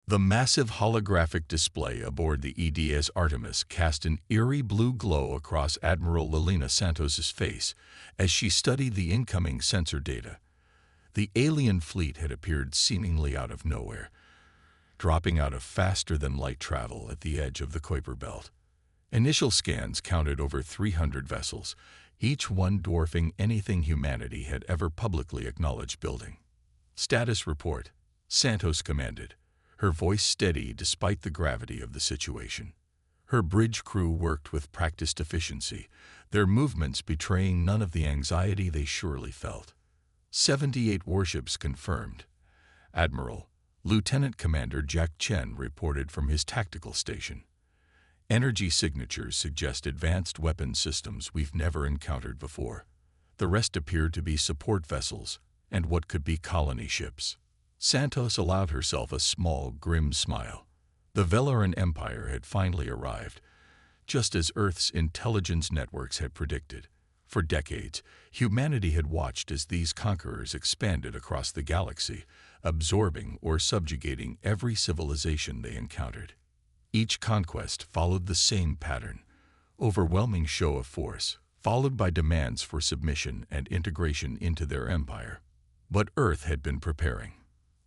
The massive holographic display aboard the EDS Artemis cast an eerie blue glow across Admiral Lilina Santos's face as she studied the incoming sensor data. The alien fleet had appeared seemingly out of nowhere, dropping out of faster-than-light travel at the edge of the Kuiper Belt. Initial scans counted over 300 vessels, each one dwarfing anything humanity had ever publicly acknowledged building. "Status report," Santos commanded, her voice steady despite the gravity of the situation. Her bridge crew worked with practiced efficiency, their movements betraying none of the anxiety they surely felt. 78 warships confirmed. Admiral, Lieutenant Commander Jack Chen reported from his tactical station. Energy signatures suggest advanced weapon systems we've never encountered before. The rest appeared to be support vessels and what could be colony ships. Santos allowed herself a small, grim smile. The Velaran Empire had finally arrived, just as Earth's intelligence networks had predicted. For decades, humanity had watched as these conquerors expanded across the galaxy, absorbing or subjugating every civilization they encountered. Each conquest followed the same pattern: overwhelming show of force, followed by demands for submission and integration into their empire. But Earth had been preparing.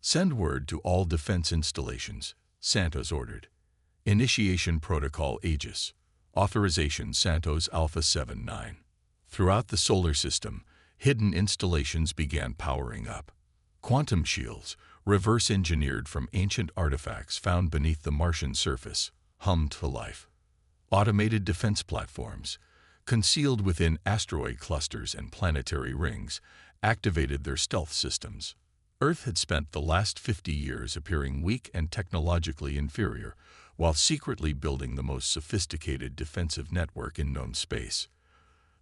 "Send word to all defense installations," Santos ordered. "Initiation Protocol Aegis. Authorization Santos Alpha 79. Throughout the solar system, hidden installations began powering up. Quantum shields, reverse-engineered from ancient artifacts found beneath the Martian surface, hummed to life. Automated defense platforms, concealed within asteroid clusters and planetary rings, activated their stealth systems. Earth had spent the last 50 years appearing weak and technologically inferior, while secretly building the most sophisticated defensive network in known space.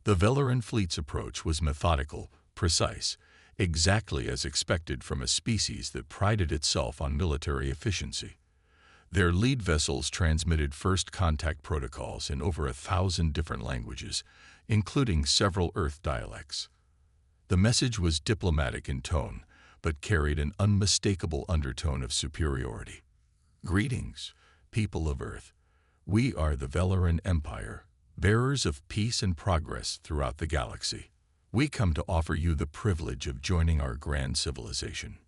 The Velaran fleet's approach was methodical, precise, exactly as expected from a species that prided itself on military efficiency. Their lead vessels transmitted first contact protocols in over 1,000 different languages, including several Earth dialects. The message was diplomatic in tone, but carried an unmistakable undertone of superiority. "Greetings, people of Earth. We are the Velaran Empire, bearers of peace and progress throughout the galaxy. We come to offer you the privilege of joining our grand civilization."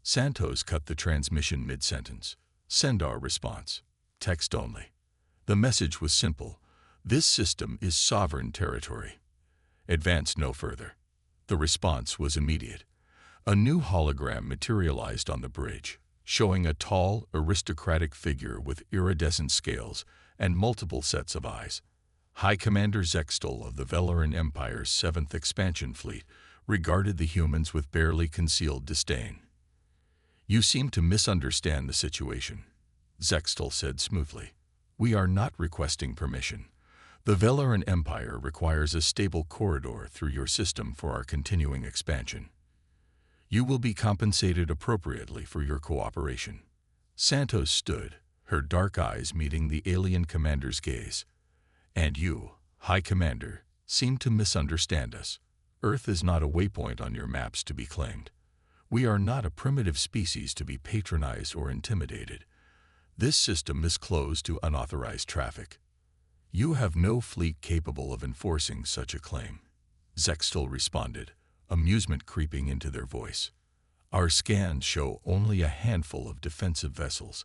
Santos cut the transmission mid-sentence. "Send our response. Text only." The message was simple: "This system is sovereign territory. Advance no further." The response was immediate. A new hologram materialized on the bridge, showing a tall, aristocratic figure with iridescent scales and multiple sets of eyes. High Commander Zextal of the Velaran Empire's 7th Expansion Fleet regarded the humans with barely concealed disdain. "You seem to misunderstand the situation," Zextal said smoothly. "We are not requesting permission. The Velaran Empire requires a stable corridor through your system for our continuing expansion. You will be compensated appropriately for your cooperation." Santos stood, her dark eyes meeting the alien commander's gaze. "And you, High Commander, seem to misunderstand us. Earth is not a waypoint on your maps to be claimed. We are not a primitive species to be patronized or intimidated. This system is closed to unauthorized traffic. You have no fleet capable of enforcing such a claim." Zextal responded, amusement creeping into their voice. "Our scans show only a handful of defensive vessels,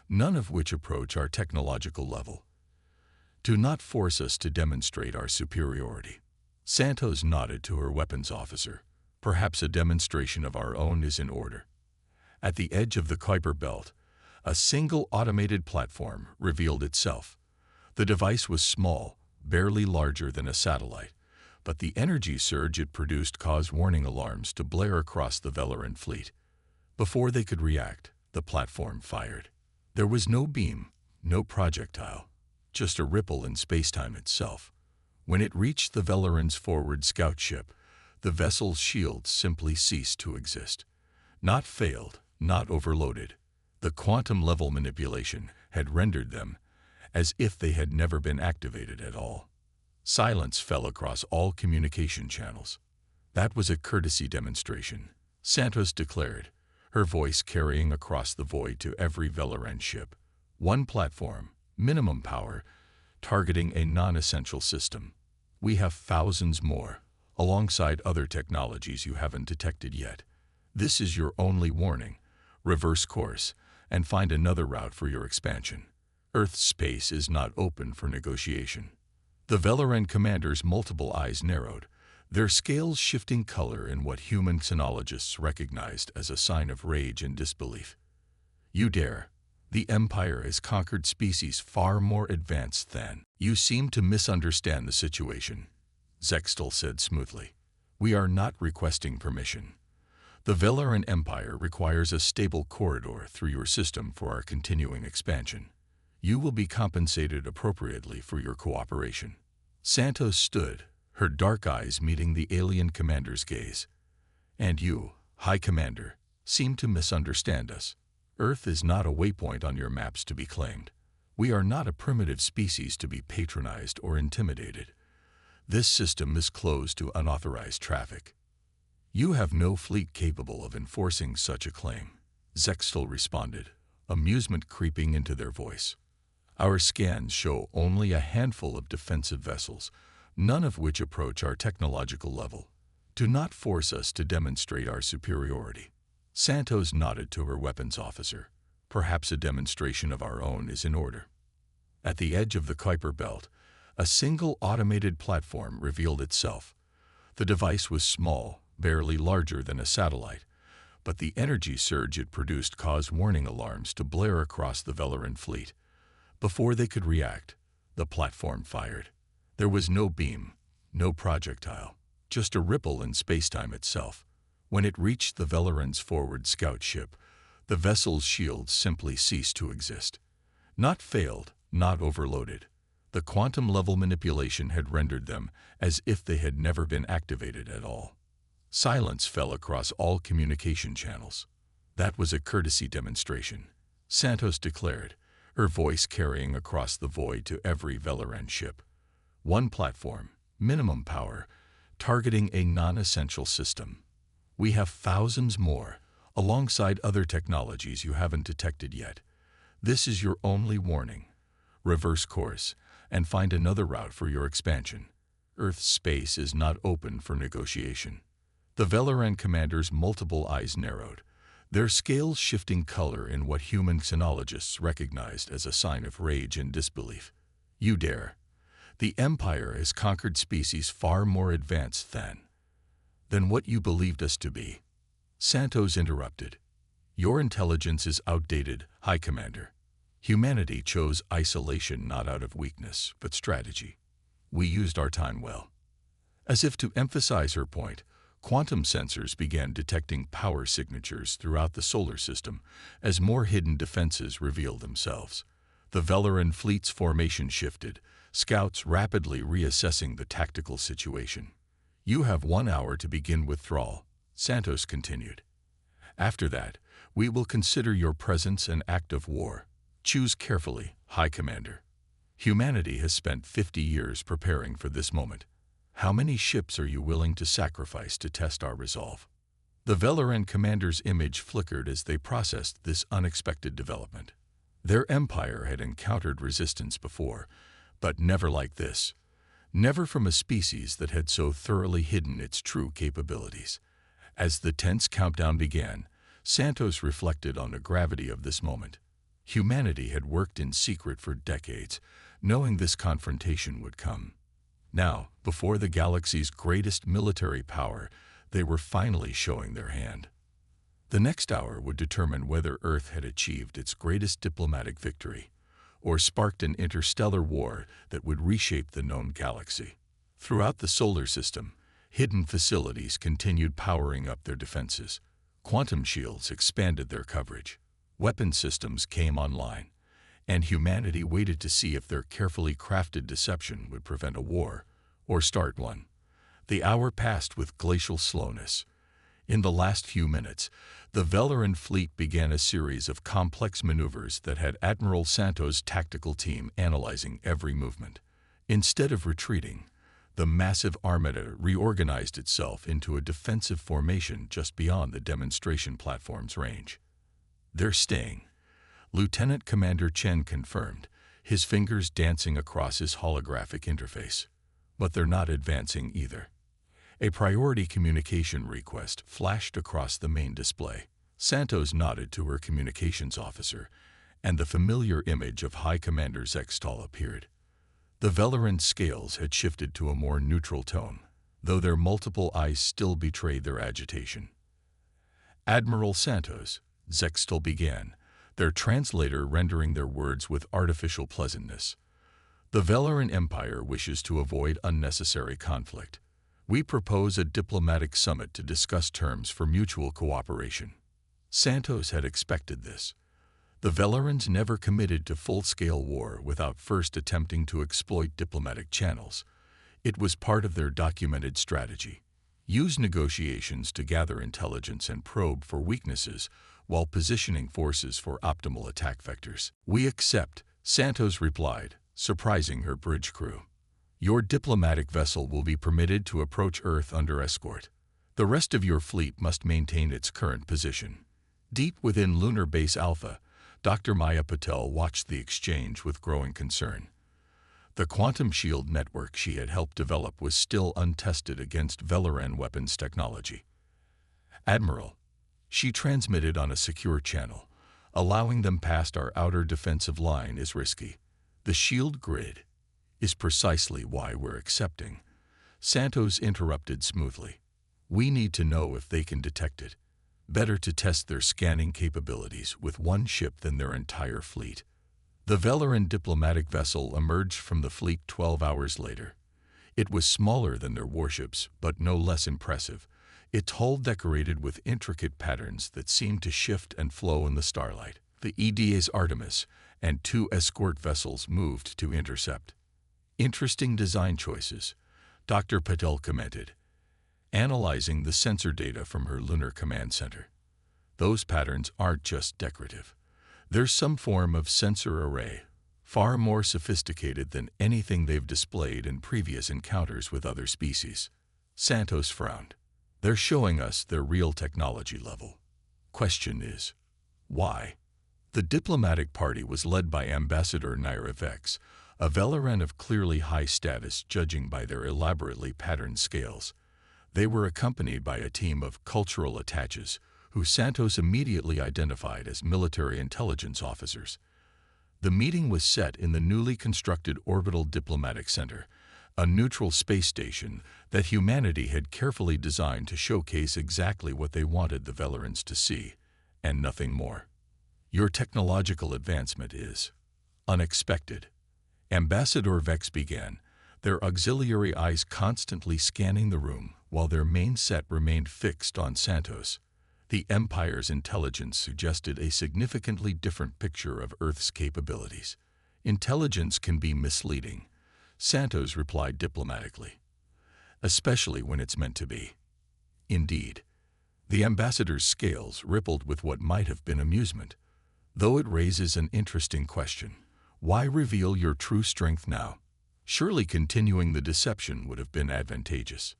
none of which approach our technological level. Do not force us to demonstrate our superiority." Santos nodded to her weapons officer. "Perhaps a demonstration of our own is in order." At the edge of the Kuiper Belt, a single automated platform revealed itself. The device was small, barely larger than a satellite, but the energy surge it produced caused warning alarms to blare across the Velaran fleet. Before they could react, the platform fired. There was no beam, no projectile, just a ripple in spacetime itself. When it reached the Velaran's forward scout ship, the vessel's shields simply ceased to exist. Not failed, not overloaded. The quantum-level manipulation had rendered them as if they had never been activated at all. Silence fell across all communication channels. "That was a courtesy demonstration," Santos declared, her voice carrying across the void to every Valoran ship. One platform, minimum power, targeting a non-essential system. We have thousands more, alongside other technologies you haven't detected yet. This is your only warning. Reverse course and find another route for your expansion. Earth's space is not open for negotiation. The Valoran commander's multiple eyes narrowed, their scales shifting color in what human xenologists recognized as a sign of rage and disbelief. You dare. The Empire has conquered species far more advanced than. You seem to misunderstand the situation, Zextal said smoothly. We are not requesting permission. The Valoran Empire requires a stable corridor through your system for our continuing expansion. You will be compensated appropriately for your cooperation. Santos stood, her dark eyes meeting the alien commander's gaze. And you, High Commander, seem to misunderstand us. Earth is not a waypoint on your maps to be claimed. We are not a primitive species to be patronized or intimidated. This system is closed to unauthorized traffic. You have no fleet capable of enforcing such a claim, Zextal responded, amusement creeping into their voice. Our scans show only a handful of defensive vessels, none of which approach our technological level. Do not force us to demonstrate our superiority. Santos nodded to her weapons officer. Perhaps a demonstration of our own is in order. At the edge of the Kuiper belt, a single automated platform revealed itself. The device was small, barely larger than a satellite, but the energy surge it produced caused warning alarms to blare across the Valoran fleet. Before they could react, the platform fired. There was no beam, no projectile, just a ripple in spacetime itself. When it reached the Valoran's forward scout ship, the vessel's shields simply ceased to exist. Not failed, not overloaded. The quantum-level manipulation had rendered them as if they had never been activated at all. Silence fell across all communication channels. That was a courtesy demonstration, Santos declared, her voice carrying across the void to every Valoran ship. One platform, minimum power, targeting a non-essential system. We have thousands more, alongside other technologies you haven't detected yet. This is your only warning. Reverse course and find another route for your expansion. Earth's space is not open for negotiation. The Valoran commander's multiple eyes narrowed, their scales shifting color in what human xenologists recognized as a sign of rage and disbelief. You dare. The Empire has conquered species far more advanced than what you believed us to be. Santos interrupted. Your intelligence is outdated, High Commander. Humanity chose isolation not out of weakness, but strategy. We used our time well. As if to emphasize her point, quantum sensors began detecting power signatures throughout the solar system as more hidden defenses revealed themselves. The Valoran fleet's formation shifted, scouts rapidly reassessing the tactical situation. You have 1 hour to begin withdrawal, Santos continued. After that, we will consider your presence an act of war. Choose carefully, High Commander. Humanity has spent 50 years preparing for this moment. How many ships are you willing to sacrifice to test our resolve? The Valoran commander's image flickered as they processed this unexpected development. Their empire had encountered resistance before, but never like this. Never from a species that had so thoroughly hidden its true capabilities. As the tense countdown began, Santos reflected on the gravity of this moment. Humanity had worked in secret for decades, knowing this confrontation would come. Now, before the galaxy's greatest military power, they were finally showing their hand. The next hour would determine whether Earth had achieved its greatest diplomatic victory, or sparked an interstellar war that would reshape the known galaxy. Throughout the solar system, hidden facilities continued powering up their defenses. Quantum shields expanded their coverage. Weapon systems came online, and humanity waited to see if their carefully crafted deception would prevent a war or start one. The hour passed with glacial slowness. In the last few minutes, the Valoran fleet began a series of complex maneuvers that had Admiral Santos' tactical team analyzing every movement. Instead of retreating, The massive armada reorganized itself into a defensive formation just beyond the demonstration platform's range. "They're staying," Lieutenant Commander Chen confirmed, his fingers dancing across his holographic interface. "But they're not advancing either." A priority communication request flashed across the main display. Santos nodded to her communications officer, and the familiar image of High Commander Zextal appeared. The Velaran scales had shifted to a more neutral tone, though their multiple eyes still betrayed their agitation. "Admiral Santos," Zextal began, their translator rendering their words with artificial pleasantness. "The Velaran Empire wishes to avoid unnecessary conflict. We propose a diplomatic summit to discuss terms for mutual cooperation." Santos had expected this. The Velarans never committed to full-scale war without first attempting to exploit diplomatic channels. It was part of their documented strategy. Use negotiations to gather intelligence and probe for weaknesses while positioning forces for optimal attack vectors. "We accept," Santos replied, surprising her bridge crew. "Your diplomatic vessel will be permitted to approach Earth under escort. The rest of your fleet must maintain its current position." Deep within Lunar Base Alpha, Dr. Maya Patel watched the exchange with growing concern. The quantum shield network she had helped develop was still untested against Velaran weapons technology. "Admiral," she transmitted on a secure channel, "allowing them past our outer defensive line is risky. The shield grid is precisely why we're accepting." Santos interrupted smoothly. "We need to know if they can detect it. Better to test their scanning capabilities with one ship than their entire fleet." The Velaran diplomatic vessel emerged from the fleet 12 hours later. It was smaller than their warships, but no less impressive, its hull decorated with intricate patterns that seemed to shift and flow in the starlight. The EDA's Artemis and 2 escort vessels moved to intercept. "Interesting design choices," Dr. Patel commented, analyzing the sensor data from her lunar command center. "Those patterns aren't just decorative. There's some form of sensor array, far more sophisticated than anything they've displayed in previous encounters with other species." Santos frowned. "They're showing us their real technology level. Question is, why?" The diplomatic party was led by Ambassador Naira Vex, a Velaran of clearly high status judging by their elaborately patterned scales. They were accompanied by a team of cultural attaches, who Santos immediately identified as military intelligence officers. The meeting was set in the newly constructed Orbital Diplomatic Center, a neutral space station that humanity had carefully designed to showcase exactly what they wanted the Velarans to see, and nothing more. "Your technological advancement is unexpected," Ambassador Vex began, their auxiliary eyes constantly scanning the room while their main set remained fixed on Santos. The Empire's intelligence suggested a significantly different picture of Earth's capabilities. "Intelligence can be misleading," Santos replied diplomatically, "especially when it's meant to be." Indeed, the ambassador's scales rippled with what might have been amusement. "Though it raises an interesting question. Why reveal your true strength now? Surely continuing the deception would have been advantageous."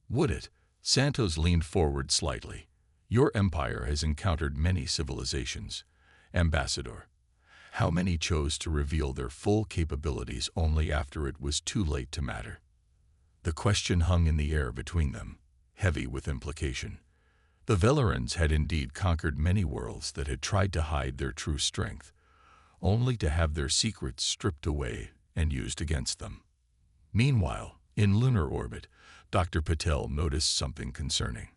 "Would it?" Santos leaned forward slightly. "Your empire has encountered many civilizations, Ambassador. How many chose to reveal their full capabilities only after it was too late to matter?" The question hung in the air between them, heavy with implication. The Velarans had indeed conquered many worlds that had tried to hide their true strength, only to have their secrets stripped away and used against them. Meanwhile, in lunar orbit, Dr. Patel noticed something concerning.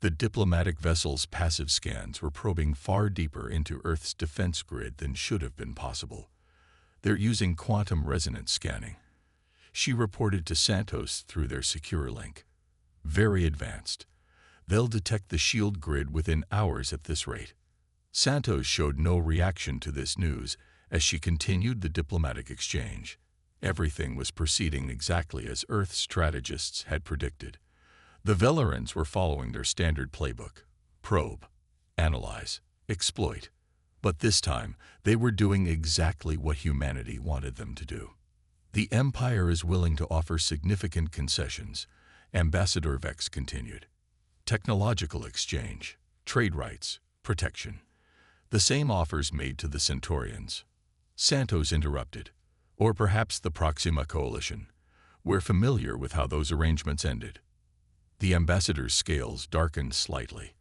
The diplomatic vessel's passive scans were probing far deeper into Earth's defense grid than should have been possible. "They're using quantum resonance scanning," she reported to Santos through their secure link. "Very advanced. They'll detect the shield grid within hours at this rate." Santos showed no reaction to this news as she continued the diplomatic exchange. Everything was proceeding exactly as Earth strategists had predicted. The Velarans were following their standard playbook: probe, analyze, exploit. But this time, they were doing exactly what humanity wanted them to do. The Empire is willing to offer significant concessions, Ambassador Vex continued. Technological exchange, trade rights, protection. The same offers made to the Centaurians. Santos interrupted. Or perhaps the Proxima Coalition. We're familiar with how those arrangements ended. The ambassador's scales darkened slightly,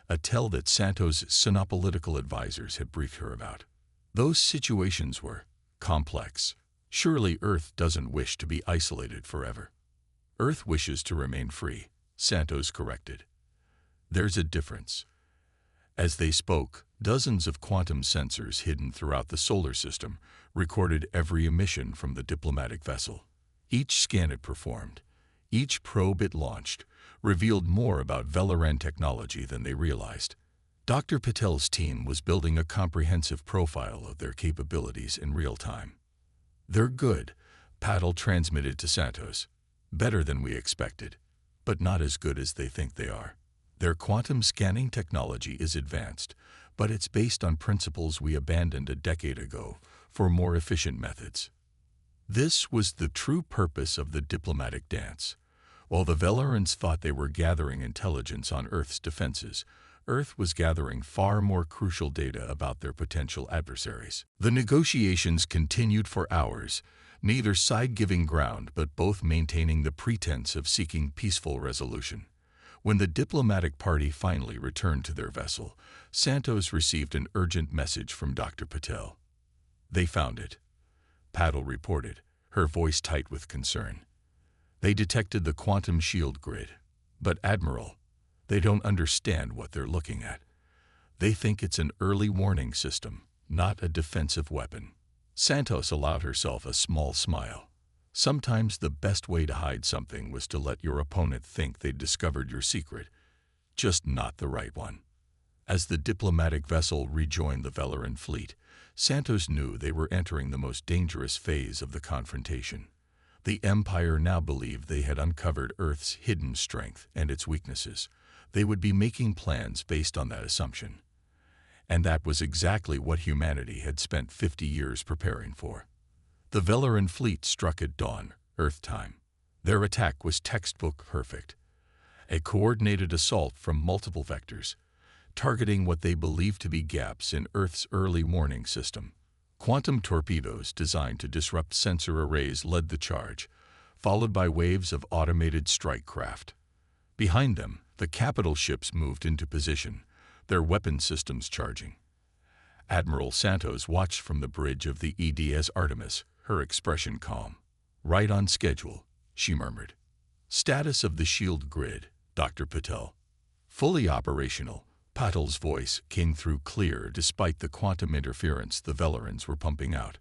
a tell that Santos' sonopolitical advisors had briefed her about. Those situations were complex. Surely Earth doesn't wish to be isolated forever. Earth wishes to remain free, Santos corrected. There's a difference. As they spoke, dozens of quantum sensors hidden throughout the solar system recorded every emission from the diplomatic vessel. Each scan it performed, each probe it launched, revealed more about Velaran technology than they realized. Dr. Patel's team was building a comprehensive profile of their capabilities in real time. They're good, Patel transmitted to Santos. Better than we expected, but not as good as they think they are. Their quantum scanning technology is advanced, but it's based on principles we abandoned a decade ago for more efficient methods. This was the true purpose of the diplomatic dance. While the Velarans thought they were gathering intelligence on Earth's defenses, Earth was gathering far more crucial data about their potential adversaries. The negotiations continued for hours, neither side giving ground but both maintaining the pretense of seeking peaceful resolution. When the diplomatic party finally returned to their vessel, Santos received an urgent message from Dr. Patel. They found it, Patel reported, her voice tight with concern. They detected the quantum shield grid. But, Admiral, they don't understand what they're looking at. They think it's an early warning system, not a defensive weapon. Santos allowed herself a small smile. Sometimes the best way to hide something was to let your opponent think they'd discovered your secret, just not the right one. As the diplomatic vessel rejoined the Velaran fleet, Santos knew they were entering the most dangerous phase of the confrontation. The Empire now believed they had uncovered Earth's hidden strength and its weaknesses. They would be making plans based on that assumption. And that was exactly what humanity had spent 50 years preparing for. The Velaran fleet struck at dawn, Earth time. Their attack was textbook perfect. A coordinated assault from multiple vectors, targeting what they believed to be gaps in Earth's early warning system. Quantum torpedoes designed to disrupt sensor arrays led the charge, followed by waves of automated strike craft. Behind them, the capital ships moved into position, their weapon systems charging. Admiral Santos watched from the bridge of the EDS Artemis, her expression calm. Right on schedule, she murmured. Status of the shield grid, Dr. Patel. Fully operational, Patel's voice came through clear despite the quantum interference the Velarans were pumping out.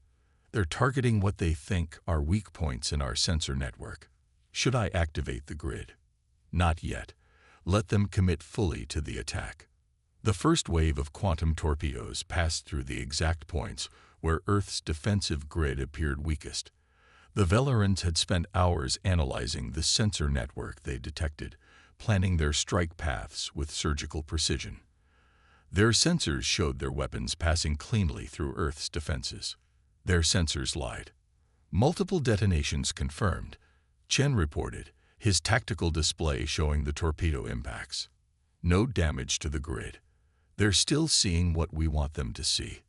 They're targeting what they think are weak points in our sensor network. Should I activate the grid? Not yet. Let them commit fully to the attack. The first wave of quantum torpedoes passed through the exact points where Earth's defensive grid appeared weakest. The Velarans had spent hours analyzing the sensor network they detected, planning their strike paths with surgical precision. Their sensors showed their weapons passing cleanly through Earth's defenses. Their sensors lied. Multiple detonations confirmed, Chen reported, his tactical display showing the torpedo impacts. No damage to the grid. They're still seeing what we want them to see.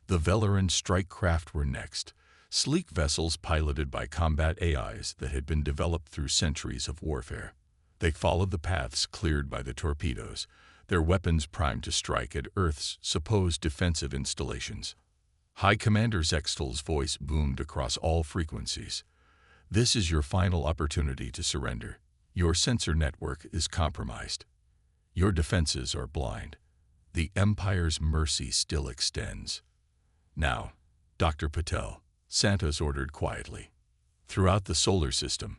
The Velaran strike craft were next, sleek vessels piloted by combat AIs that had been developed through centuries of warfare. They followed the paths cleared by the torpedoes, their weapons primed to strike at Earth's supposed defensive installations. High Commander Zextal's voice boomed across all frequencies. This is your final opportunity to surrender. Your sensor network is compromised. Your defenses are blind. The Empire's mercy still extends. Now, Dr. Patel, Santos ordered quietly. Throughout the solar system,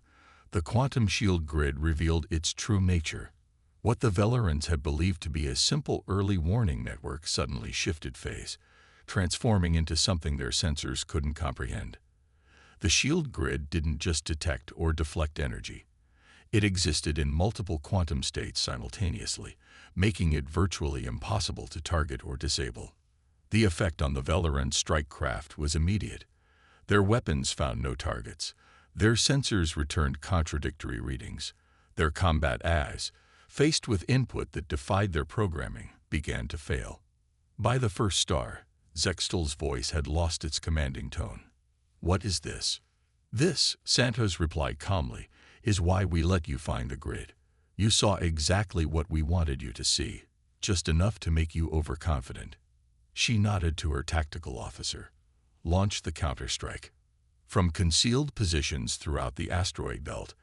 the quantum shield grid revealed its true nature. What the Velarans had believed to be a simple early warning network suddenly shifted phase, transforming into something their sensors couldn't comprehend. The shield grid didn't just detect or deflect energy. It existed in multiple quantum states simultaneously, making it virtually impossible to target or disable. The effect on the Velaran strike craft was immediate. Their weapons found no targets. Their sensors returned contradictory readings. Their combat AIs, faced with input that defied their programming, began to fail. By the first star, Zextal's voice had lost its commanding tone. "What is this?" "This," Santos replied calmly, "is why we let you find the grid. You saw exactly what we wanted you to see, just enough to make you overconfident." She nodded to her tactical officer. "Launch the counterstrike." From concealed positions throughout the asteroid belt,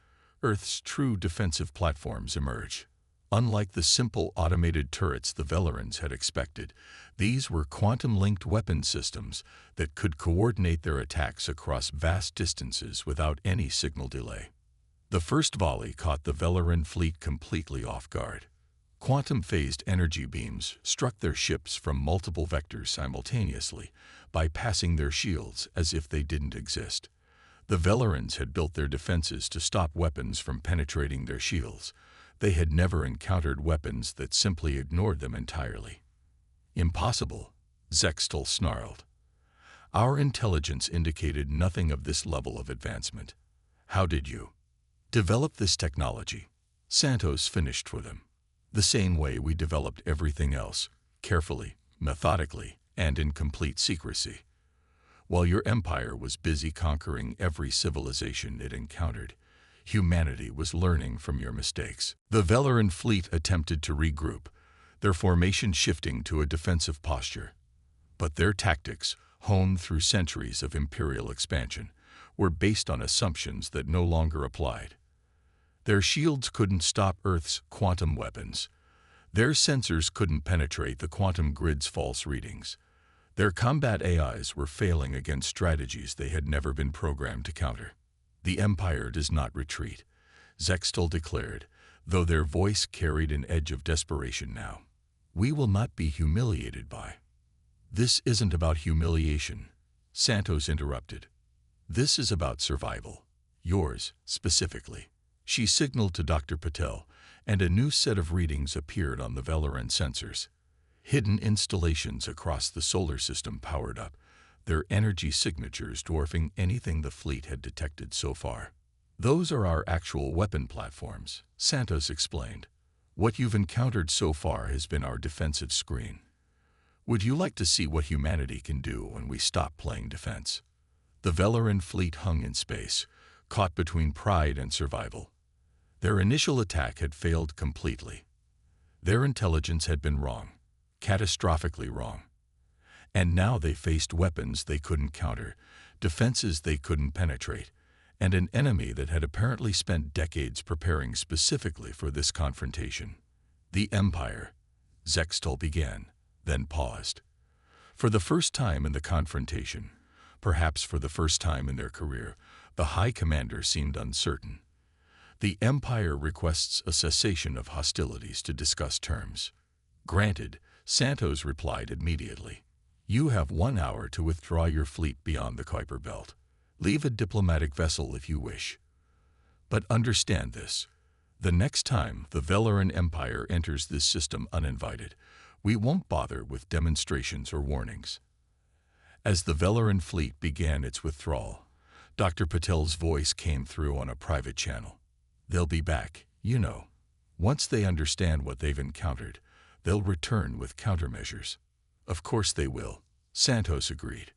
Earth's true defensive platforms emerged. Unlike the simple automated turrets the Velerans had expected, these were quantum-linked weapon systems that could coordinate their attacks across vast distances without any signal delay. The first volley caught the Veleran fleet completely off guard. Quantum-phased energy beams struck their ships from multiple vectors simultaneously, bypassing their shields as if they didn't exist. The Velerans had built their defenses to stop weapons from penetrating their shields. They had never encountered weapons that simply ignored them entirely. "Impossible," Zextal snarled. "Our intelligence indicated nothing of this level of advancement." "How did you develop this technology?" Santos finished for them. "The same way we developed everything else, carefully, methodically, and in complete secrecy. While your empire was busy conquering every civilization it encountered, humanity was learning from your mistakes." The Veleran fleet attempted to regroup, their formation shifting to a defensive posture. But their tactics, honed through centuries of imperial expansion, were based on assumptions that no longer applied. Their shields couldn't stop Earth's quantum weapons. Their sensors couldn't penetrate the quantum grid's false readings. Their combat AIs were failing against strategies they had never been programmed to counter. "The Empire does not retreat," Zextal declared, though their voice carried an edge of desperation now. "We will not be humiliated by." "This isn't about humiliation," Santos interrupted. "This is about survival. Yours, specifically." She signaled to Dr. Patel, and a new set of readings appeared on the Veleran sensors. Hidden installations across the solar system powered up, their energy signatures dwarfing anything the fleet had detected so far. "Those are our actual weapon platforms," Santos explained. "What you've encountered so far has been our defensive screen. Would you like to see what humanity can do when we stop playing defense?" The Veleran fleet hung in space, caught between pride and survival. Their initial attack had failed completely. Their intelligence had been wrong, catastrophically wrong. And now they faced weapons they couldn't counter, defenses they couldn't penetrate, and an enemy that had apparently spent decades preparing specifically for this confrontation. "The Empire," Zextal began, then paused. For the first time in the confrontation, perhaps for the first time in their career, the High Commander seemed uncertain. "The Empire requests a cessation of hostilities to discuss terms." "Granted," Santos replied immediately. "You have 1 hour to withdraw your fleet beyond the Kuiper Belt. Leave a diplomatic vessel if you wish. But understand this. The next time the Veleran Empire enters this system uninvited, we won't bother with demonstrations or warnings." As the Veleran fleet began its withdrawal, Dr. Patel's voice came through on a private channel. "They'll be back, you know. Once they understand what they've encountered, they'll return with countermeasures." "Of course they will," Santos agreed.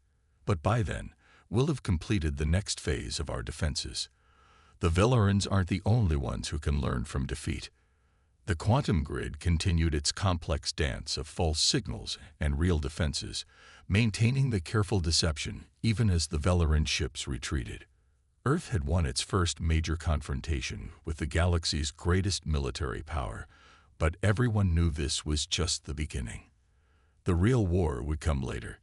"But by then, we'll have completed the next phase of our defenses. The Velerans aren't the only ones who can learn from defeat." The quantum grid continued its complex dance of false signals and real defenses, maintaining the careful deception even as the Veleran ships retreated. Earth had won its first major confrontation with the galaxy's greatest military power, but everyone knew this was just the beginning. The real war would come later,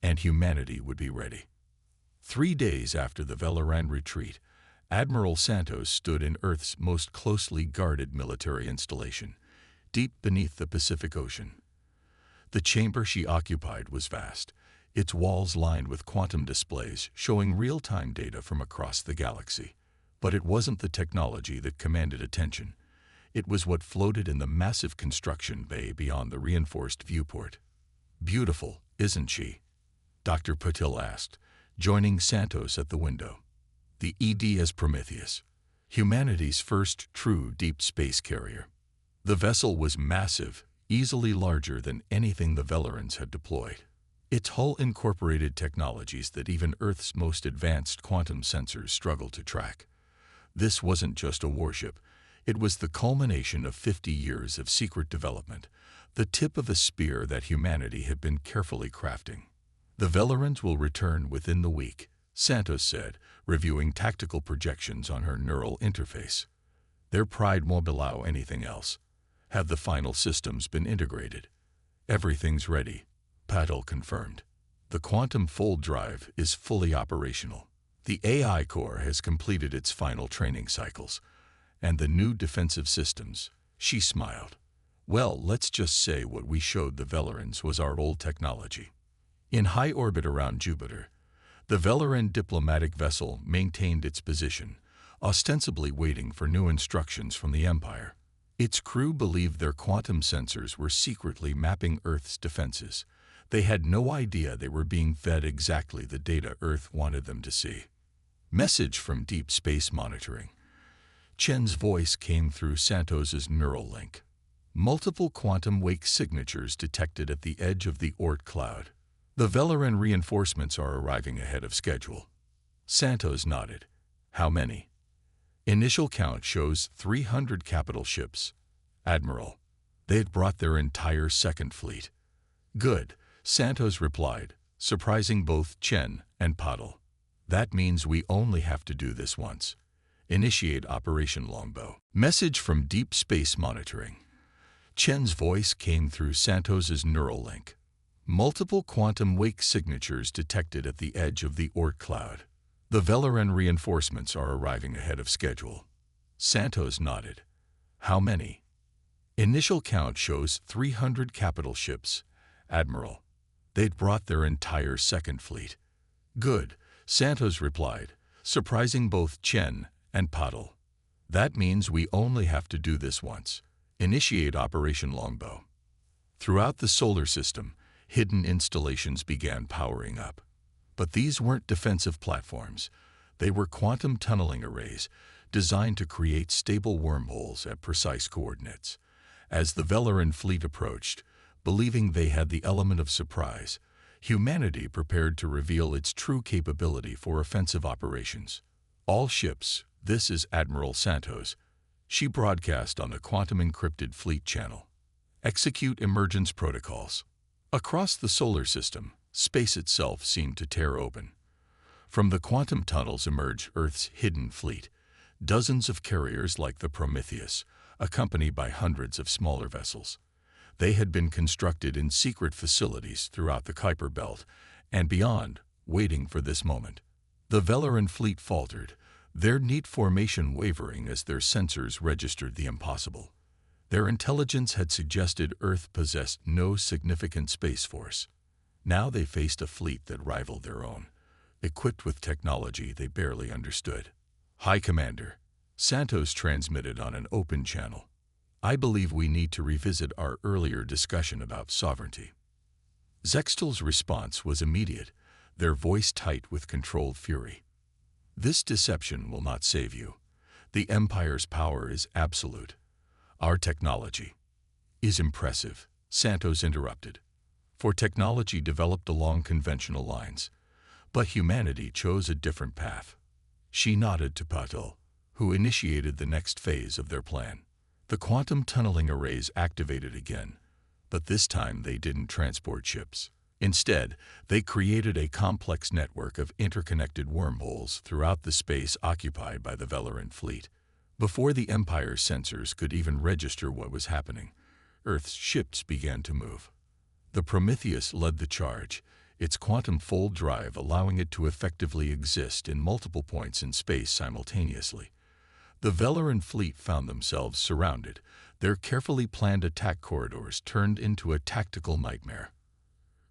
and humanity would be ready. 3 days after the Veleran retreat, Admiral Santos stood in Earth's most closely guarded military installation, deep beneath the Pacific Ocean. The chamber she occupied was vast, its walls lined with quantum displays showing real-time data from across the galaxy. But it wasn't the technology that commanded attention. It was what floated in the massive construction bay beyond the reinforced viewport. "Beautiful, isn't she?" Dr. Patil asked, joining Santos at the window. The EDS Prometheus, humanity's first true deep space carrier. The vessel was massive, easily larger than anything the Velerans had deployed. Its hull incorporated technologies that even Earth's most advanced quantum sensors struggled to track. This wasn't just a warship. It was the culmination of 50 years of secret development, the tip of a spear that humanity had been carefully crafting. The Velerans will return within the week, Santos said, reviewing tactical projections on her neural interface. Their pride won't allow anything else. Have the final systems been integrated? Everything's ready, Patel confirmed. The quantum fold drive is fully operational. The AI core has completed its final training cycles. And the new defensive systems, she smiled. Well, let's just say what we showed the Velerans was our old technology. In high orbit around Jupiter, the Veleran diplomatic vessel maintained its position, ostensibly waiting for new instructions from the Empire. Its crew believed their quantum sensors were secretly mapping Earth's defenses. They had no idea they were being fed exactly the data Earth wanted them to see. Message from Deep Space Monitoring. Chen's voice came through Santos's neural link. Multiple quantum wake signatures detected at the edge of the Oort cloud. The Veleran reinforcements are arriving ahead of schedule. Santos nodded. How many? Initial count shows 300 capital ships. Admiral. They had brought their entire second fleet. Good, Santos replied, surprising both Chen and Patel. That means we only have to do this once. Initiate Operation Longbow. Message from Deep Space Monitoring. Chen's voice came through Santos's neural link. Multiple quantum wake signatures detected at the edge of the Oort cloud. The Veleran reinforcements are arriving ahead of schedule. Santos nodded. How many? Initial count shows 300 capital ships. Admiral. They'd brought their entire second fleet. Good, Santos replied, surprising both Chen and Patel. That means we only have to do this once. Initiate Operation Longbow. Throughout the solar system, hidden installations began powering up. But these weren't defensive platforms. They were quantum tunneling arrays designed to create stable wormholes at precise coordinates. As the Veleran fleet approached, believing they had the element of surprise, humanity prepared to reveal its true capability for offensive operations. All ships, this is Admiral Santos. She broadcast on the quantum-encrypted fleet channel. Execute emergence protocols. Across the solar system, space itself seemed to tear open. From the quantum tunnels emerged Earth's hidden fleet, dozens of carriers like the Prometheus, accompanied by hundreds of smaller vessels. They had been constructed in secret facilities throughout the Kuiper Belt and beyond, waiting for this moment. The Veleran fleet faltered, their neat formation wavering as their sensors registered the impossible. Their intelligence had suggested Earth possessed no significant space force. Now they faced a fleet that rivaled their own, equipped with technology they barely understood. High Commander, Santos transmitted on an open channel. I believe we need to revisit our earlier discussion about sovereignty. Zextal's response was immediate, their voice tight with controlled fury. This deception will not save you. The Empire's power is absolute. Our technology is impressive, Santos interrupted. For technology developed along conventional lines, but humanity chose a different path. She nodded to Patel, who initiated the next phase of their plan. The quantum tunneling arrays activated again, but this time they didn't transport ships. Instead, they created a complex network of interconnected wormholes throughout the space occupied by the Veleran fleet. Before the Empire's sensors could even register what was happening, Earth's ships began to move. The Prometheus led the charge, its quantum fold drive allowing it to effectively exist in multiple points in space simultaneously. The Veleran fleet found themselves surrounded, their carefully planned attack corridors turned into a tactical nightmare.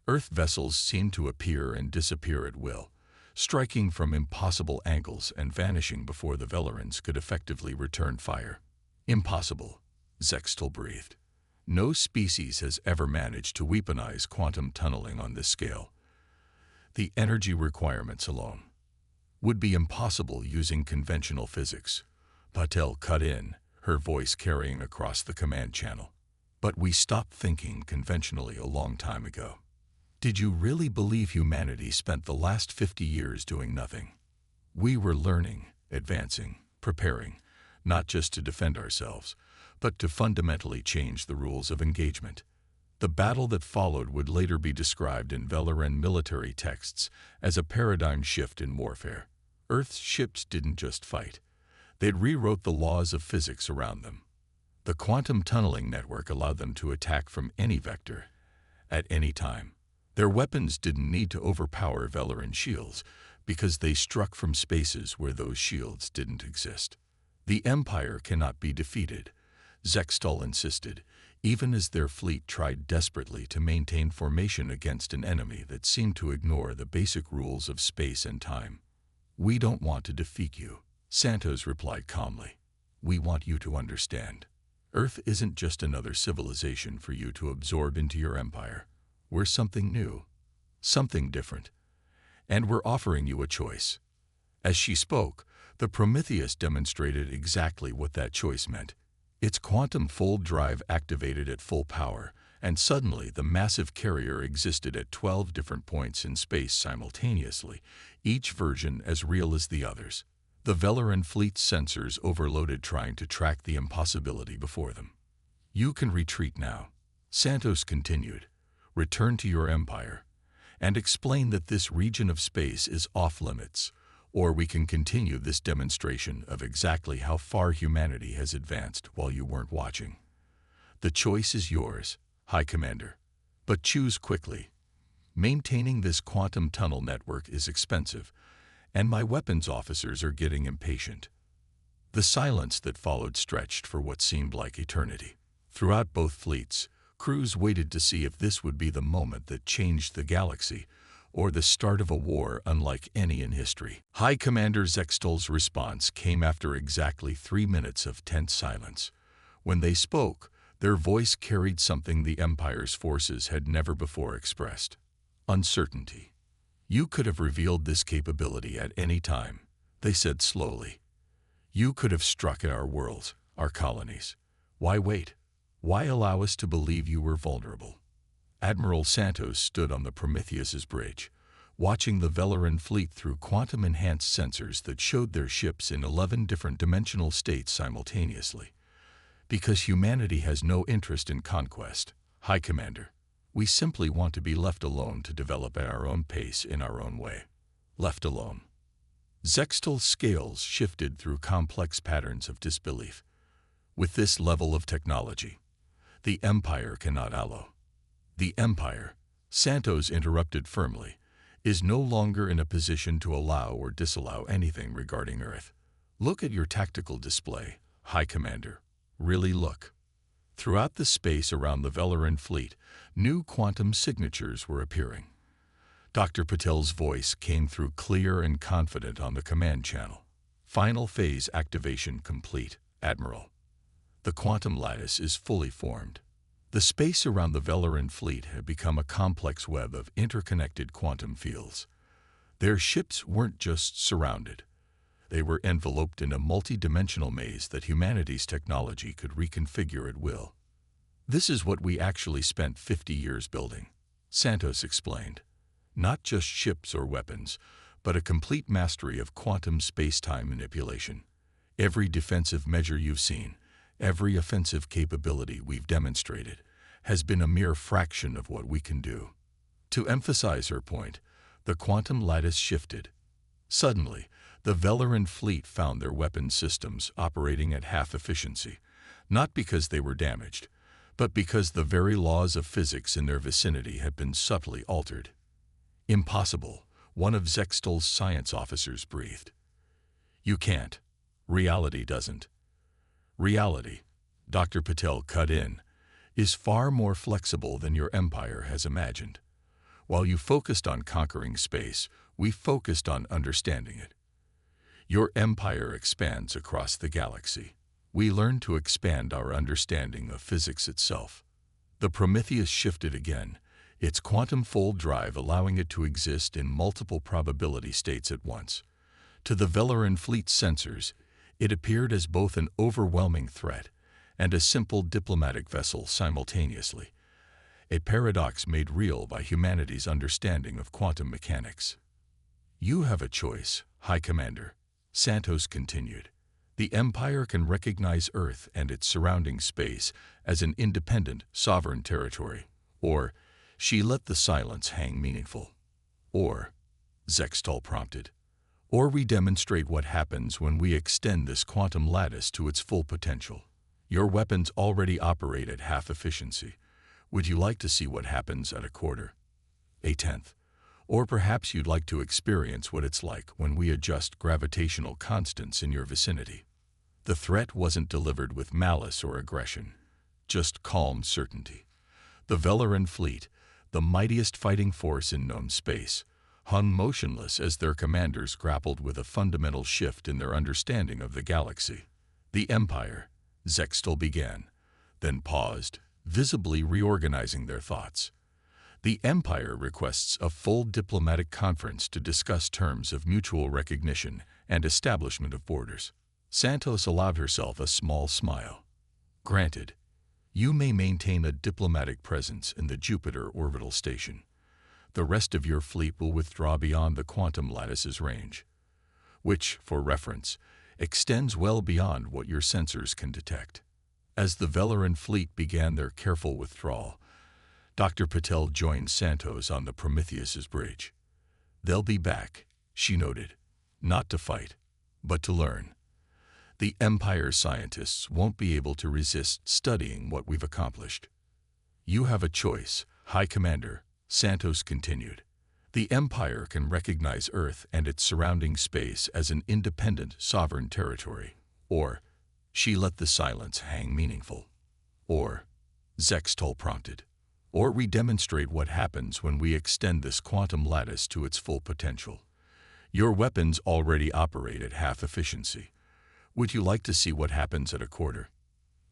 Earth vessels seemed to appear and disappear at will, striking from impossible angles and vanishing before the Velerans could effectively return fire. Impossible, Zextal breathed. No species has ever managed to weaponize quantum tunneling on this scale. The energy requirements alone would be impossible using conventional physics. Patel cut in, her voice carrying across the command channel. But we stopped thinking conventionally a long time ago. Did you really believe humanity spent the last 50 years doing nothing? We were learning, advancing, preparing, not just to defend ourselves, but to fundamentally change the rules of engagement. The battle that followed would later be described in Valoran military texts as a paradigm shift in warfare. Earth's ships didn't just fight. They'd rewrote the laws of physics around them. The quantum tunneling network allowed them to attack from any vector, at any time. Their weapons didn't need to overpower Valoran shields because they struck from spaces where those shields didn't exist. The Empire cannot be defeated, Zextal insisted, even as their fleet tried desperately to maintain formation against an enemy that seemed to ignore the basic rules of space and time. We don't want to defeat you, Santos replied calmly. We want you to understand. Earth isn't just another civilization for you to absorb into your empire. We're something new, something different, and we're offering you a choice. As she spoke, the Prometheus demonstrated exactly what that choice meant. Its quantum fold drive activated at full power, and suddenly the massive carrier existed at 12 different points in space simultaneously, each version as real as the others. The Valoran fleet's sensors overloaded trying to track the impossibility before them. You can retreat now, Santos continued. Return to your empire, and explain that this region of space is off-limits, or we can continue this demonstration of exactly how far humanity has advanced while you weren't watching. The choice is yours, High Commander, but choose quickly. Maintaining this quantum tunnel network is expensive, and my weapons officers are getting impatient. The silence that followed stretched for what seemed like eternity. Throughout both fleets, crews waited to see if this would be the moment that changed the galaxy, or the start of a war unlike any in history. High Commander Zextal's response came after exactly 3 minutes of tense silence. When they spoke, their voice carried something the Empire's forces had never before expressed: uncertainty. You could have revealed this capability at any time, they said slowly. You could have struck at our worlds, our colonies. Why wait? Why allow us to believe you were vulnerable? Admiral Santos stood on the Prometheus's bridge, watching the Valoran fleet through quantum-enhanced sensors that showed their ships in 11 different dimensional states simultaneously. Because humanity has no interest in conquest, High Commander, we simply want to be left alone to develop at our own pace in our own way. Left alone. Zextal's scales shifted through complex patterns of disbelief. With this level of technology, the Empire cannot allow. The Empire, Santos interrupted firmly, is no longer in a position to allow or disallow anything regarding Earth. Look at your tactical display, High Commander. Really look. Throughout the space around the Valoran fleet, new quantum signatures were appearing. Dr. Patel's voice came through clear and confident on the command channel. Final phase activation complete, Admiral. The quantum lattice is fully formed. The space around the Valoran fleet had become a complex web of interconnected quantum fields. Their ships weren't just surrounded. They were enveloped in a multi-dimensional maze that humanity's technology could reconfigure at will. This is what we actually spent 50 years building, Santos explained. Not just ships or weapons, but a complete mastery of quantum space-time manipulation. Every defensive measure you've seen, every offensive capability we've demonstrated, has been a mere fraction of what we can do. To emphasize her point, the quantum lattice shifted. Suddenly, the Valoran fleet found their weapon systems operating at half efficiency, not because they were damaged, but because the very laws of physics in their vicinity had been subtly altered. Impossible, one of Zextal's science officers breathed. You can't. Reality doesn't. Reality, Dr. Patel cut in, is far more flexible than your empire has imagined. While you focused on conquering space, we focused on understanding it. Your empire expands across the galaxy. We learned to expand our understanding of physics itself. The Prometheus shifted again, its quantum fold drive allowing it to exist in multiple probability states at once. To the Velaran fleet's sensors, it appeared as both an overwhelming threat and a simple diplomatic vessel simultaneously, a paradox made real by humanity's understanding of quantum mechanics. "You have a choice, High Commander," Santos continued. "The Empire can recognize Earth and its surrounding space as an independent, sovereign territory, or she let the silence hang meaningful. Or," Zextal prompted, "or we demonstrate what happens when we extend this quantum lattice to its full potential. Your weapons already operate at half efficiency. Would you like to see what happens at a quarter? A tenth? Or perhaps you'd like to experience what it's like when we adjust gravitational constants in your vicinity." The threat wasn't delivered with malice or aggression, just calm certainty. The Velaran fleet, the mightiest fighting force in known space, hung motionless as their commanders grappled with a fundamental shift in their understanding of the galaxy. "The Empire," Zextal began, then paused, visibly reorganizing their thoughts. "The Empire requests a full diplomatic conference to discuss terms of mutual recognition and establishment of borders." Santos allowed herself a small smile. "Granted, you may maintain a diplomatic presence in the Jupiter orbital station. The rest of your fleet will withdraw beyond the quantum lattice's range, which, for reference, extends well beyond what your sensors can detect." As the Velaran fleet began their careful withdrawal, Dr. Patel joined Santos on the Prometheus's bridge. "They'll be back," she noted, "not to fight, but to learn. The Empire scientists won't be able to resist studying what we've accomplished." "You have a choice, High Commander," Santos continued. "The Empire can recognize Earth and its surrounding space as an independent, sovereign territory, or she let the silence hang meaningful. Or," Zextal prompted, "or we demonstrate what happens when we extend this quantum lattice to its full potential. Your weapons already operate at half efficiency. Would you like to see what happens at a quarter?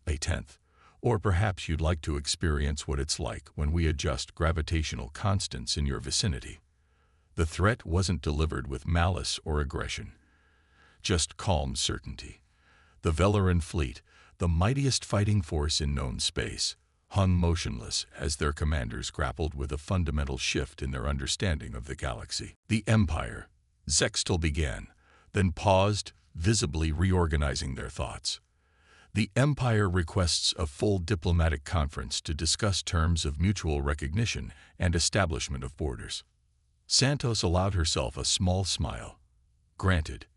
A tenth? Or perhaps you'd like to experience what it's like when we adjust gravitational constants in your vicinity." The threat wasn't delivered with malice or aggression, just calm certainty. The Velaran fleet, the mightiest fighting force in known space, hung motionless as their commanders grappled with a fundamental shift in their understanding of the galaxy. "The Empire," Zextal began, then paused, visibly reorganizing their thoughts. "The Empire requests a full diplomatic conference to discuss terms of mutual recognition and establishment of borders." Santos allowed herself a small smile. "Granted,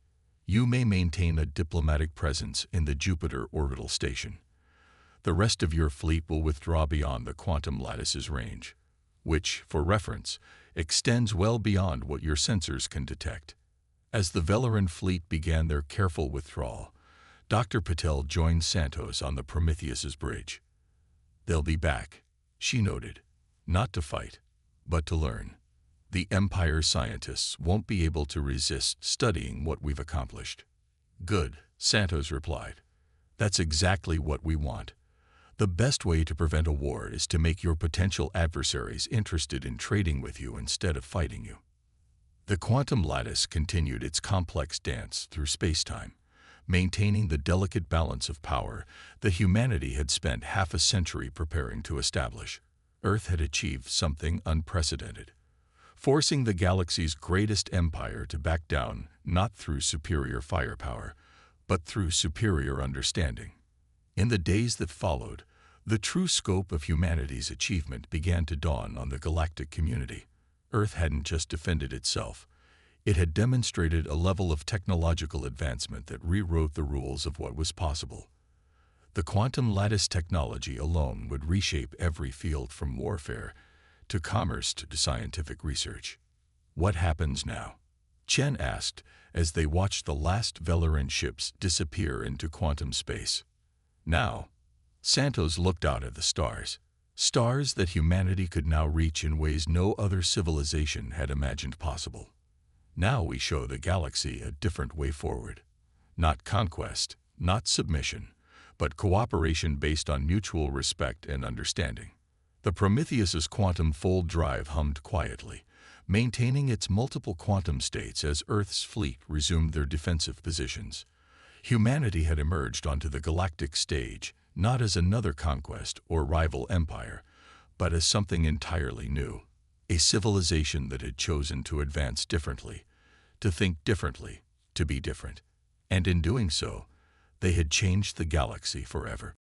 you may maintain a diplomatic presence in the Jupiter orbital station. The rest of your fleet will withdraw beyond the quantum lattice's range, which, for reference, extends well beyond what your sensors can detect." As the Velaran fleet began their careful withdrawal, Dr. Patel joined Santos on the Prometheus's bridge. "They'll be back," she noted, "not to fight, but to learn. The Empire scientists won't be able to resist studying what we've accomplished." "Good," Santos replied. "That's exactly what we want. The best way to prevent a war is to make your potential adversaries interested in trading with you instead of fighting you." The quantum lattice continued its complex dance through space-time, maintaining the delicate balance of power that humanity had spent half a century preparing to establish. Earth had achieved something unprecedented, forcing the galaxy's greatest empire to back down not through superior firepower, but through superior understanding. In the days that followed, the true scope of humanity's achievement began to dawn on the galactic community. Earth hadn't just defended itself. It had demonstrated a level of technological advancement that rewrote the rules of what was possible. The quantum lattice technology alone would reshape every field from warfare to commerce to scientific research. "What happens now?" Chen asked as they watched the last Velaran ships disappear into quantum space. "Now," Santos looked out at the stars. Stars that humanity could now reach in ways no other civilization had imagined possible. "Now we show the galaxy a different way forward. Not conquest, not submission, but cooperation based on mutual respect and understanding." The Prometheus's quantum fold drive hummed quietly, maintaining its multiple quantum states as Earth's fleet resumed their defensive positions. Humanity had emerged onto the galactic stage, not as another conquest or rival empire, but as something entirely new. A civilization that had chosen to advance differently, to think differently, to be different. And in doing so, they had changed the galaxy forever.